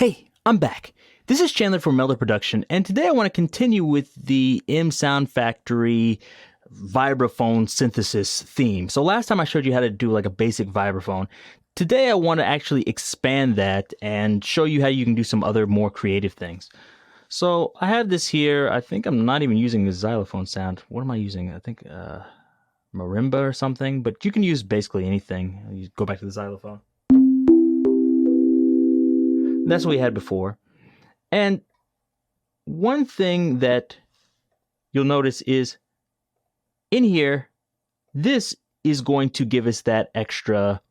Hey, I'm back. This is Chandler from Melda Production, and today I want to continue with the MSoundfactory vibraphone synthesis theme. So last time I showed you how to do like a basic vibraphone. Today I want to actually expand that and show you how you can do some other more creative things. So I have this here. I think I'm not even using the xylophone sound. What am I using? I think marimba or something, but you can use basically anything. You go back to the xylophone. That's what we had before. And one thing that you'll notice is in here, this is going to give us that extra,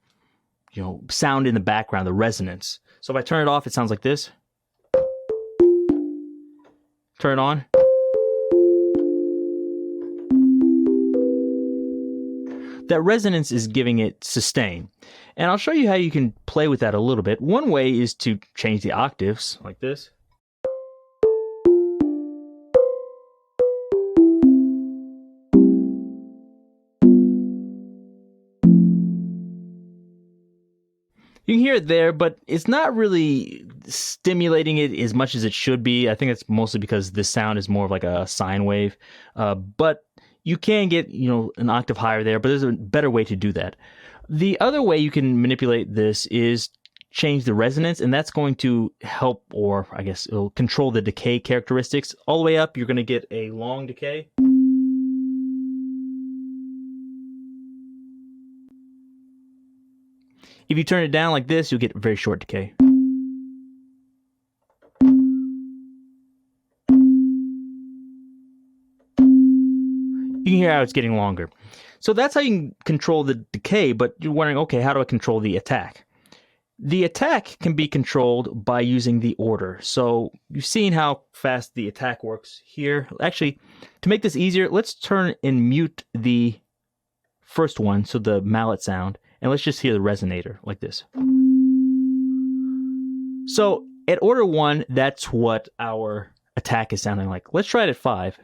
sound in the background, the resonance. So if I turn it off, it sounds like this. Turn it on. That resonance is giving it sustain. And I'll show you how you can play with that a little bit. One way is to change the octaves, like this. You can hear it there, but it's not really stimulating it as much as it should be. I think it's mostly because this sound is more of like a sine wave. But you can get, an octave higher there, but there's a better way to do that. The other way you can manipulate this is change the resonance, and that's going to help, or I guess it'll control the decay characteristics. All the way up, you're going to get a long decay. If you turn it down like this, you'll get a very short decay. You can hear how it's getting longer. So that's how you can control the decay, but you're wondering, okay, how do I control the attack? The attack can be controlled by using the order. So you've seen how fast the attack works here. Actually, to make this easier, let's turn and mute the first one, so the mallet sound, and let's just hear the resonator like this. So at order 1, that's what our attack is sounding like. Let's try it at 5.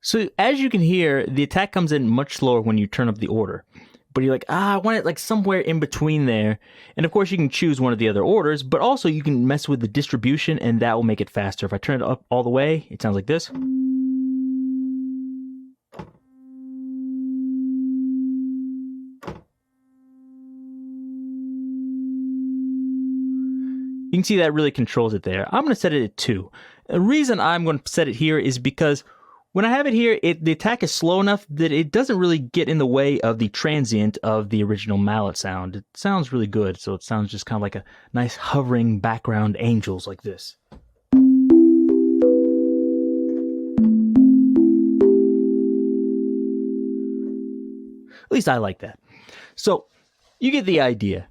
So as you can hear, the attack comes in much slower when you turn up the order. But you're like, I want it like somewhere in between there. And of course you can choose one of the other orders, but also you can mess with the distribution and that will make it faster. If I turn it up all the way, it sounds like this. You can see that really controls it there. I'm going to set it at 2. The reason I'm going to set it here is because when I have it here, the attack is slow enough that it doesn't really get in the way of the transient of the original mallet sound. It sounds really good, so it sounds just kind of like a nice hovering background angels like this. At least I like that. So you get the idea.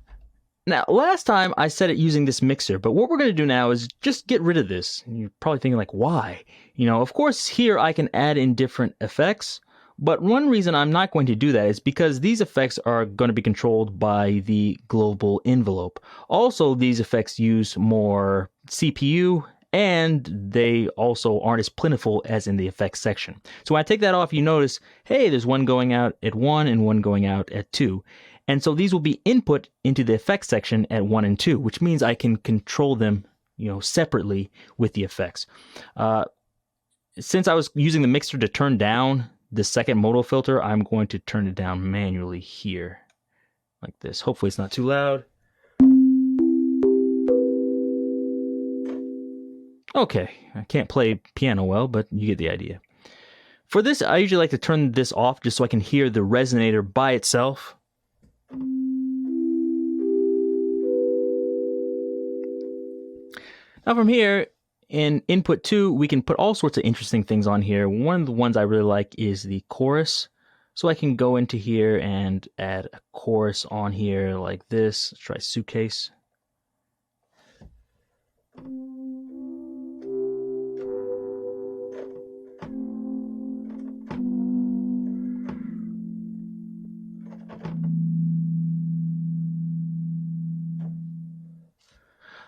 Now, last time I said it using this mixer, but what we're going to do now is just get rid of this. And you're probably thinking like, why? Of course, here I can add in different effects, but one reason I'm not going to do that is because these effects are going to be controlled by the global envelope. Also, these effects use more CPU, and they also aren't as plentiful as in the effects section. So when I take that off, you notice, hey, there's one going out at 1 and one going out at 2. And so these will be input into the effects section at 1 and 2, which means I can control them, separately with the effects. Since I was using the mixer to turn down the second modal filter, I'm going to turn it down manually here, like this. Hopefully it's not too loud. Okay, I can't play piano well, but you get the idea. For this, I usually like to turn this off just so I can hear the resonator by itself. Now from here, in input 2, we can put all sorts of interesting things on here. One of the ones I really like is the chorus. So I can go into here and add a chorus on here like this. Let's try suitcase.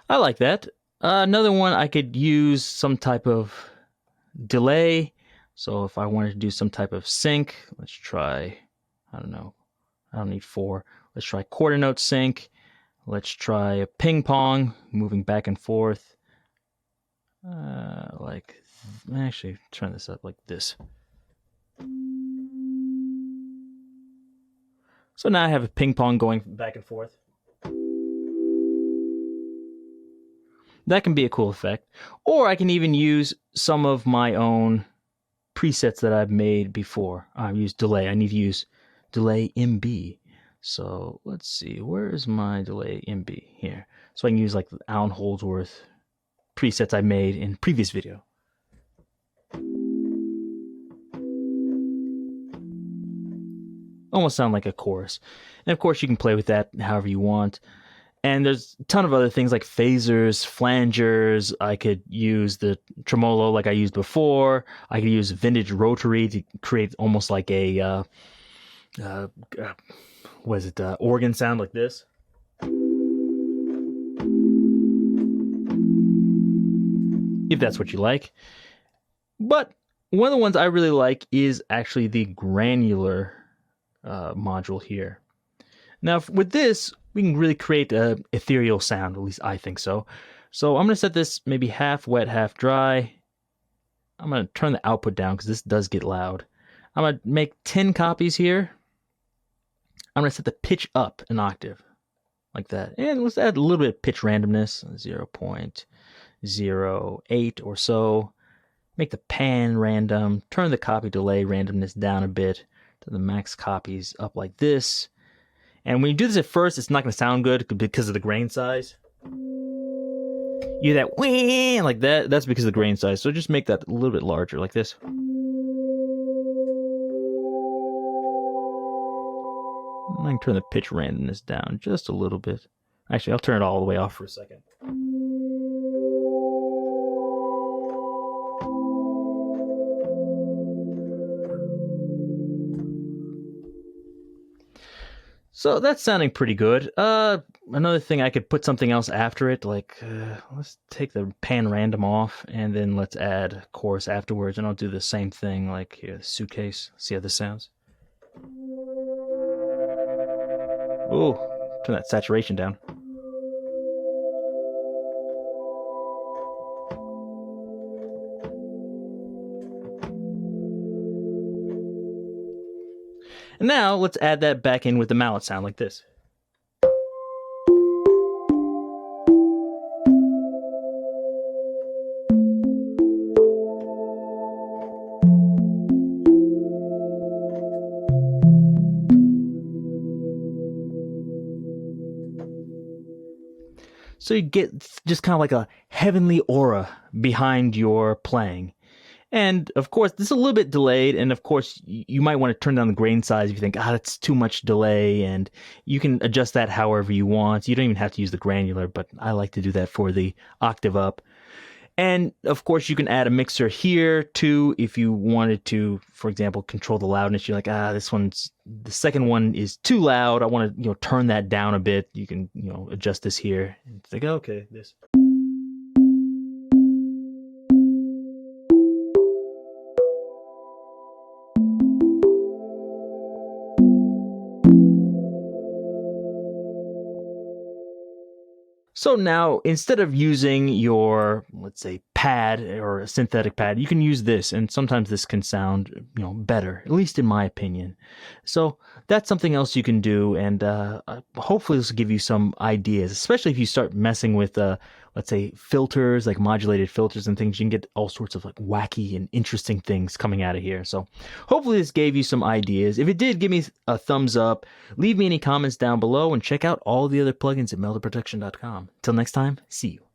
I like that. Another one, I could use some type of delay. So if I wanted to do some type of sync, let's try, I don't know, I don't need 4. Let's try quarter note sync. Let's try a ping pong, moving back and forth. Actually, turn this up like this. So now I have a ping pong going back and forth. That can be a cool effect. Or I can even use some of my own presets that I've made before. I've used delay. I need to use delay MB. So let's see, where is my delay MB? Here. So I can use like the Alan Holdsworth presets I made in previous video. Almost sound like a chorus. And of course you can play with that however you want. And there's a ton of other things like phasers, flangers. I could use the tremolo like I used before. I could use vintage rotary to create almost like a organ sound like this. If that's what you like. But one of the ones I really like is actually the granular module here. Now with this, we can really create an ethereal sound, at least I think so. So I'm going to set this maybe half wet, half dry. I'm going to turn the output down because this does get loud. I'm going to make 10 copies here. I'm going to set the pitch up an octave, like that. And let's add a little bit of pitch randomness, 0.08 or so. Make the pan random, turn the copy delay randomness down a bit to the max copies up like this. And when you do this at first, it's not going to sound good because of the grain size. You hear that whee like that, that's because of the grain size. So just make that a little bit larger like this. I can turn the pitch randomness down just a little bit. Actually, I'll turn it all the way off for a second. So that's sounding pretty good. Another thing, I could put something else after it, like let's take the pan random off, and then let's add chorus afterwards, and I'll do the same thing, like here, the suitcase. See how this sounds? Ooh, turn that saturation down. And now let's add that back in with the mallet sound like this. So you get just kind of like a heavenly aura behind your playing. And of course, this is a little bit delayed, and of course, you might want to turn down the grain size if you think, that's too much delay, and you can adjust that however you want. You don't even have to use the granular, but I like to do that for the octave up. And of course, you can add a mixer here too if you wanted to, for example, control the loudness. You're like, the second one is too loud. I want to, turn that down a bit. You can, adjust this here. And it's like, okay, this. So now, instead of using your, let's say, pad or a synthetic pad, you can use this, and sometimes this can sound, better, at least in my opinion. So that's something else you can do, and hopefully this will give you some ideas, especially if you start messing with, let's say, filters, like modulated filters and things. You can get all sorts of like wacky and interesting things coming out of here. So hopefully this gave you some ideas. If it did, give me a thumbs up. Leave me any comments down below, and check out all the other plugins at meldaproduction.com. Till next time, see you.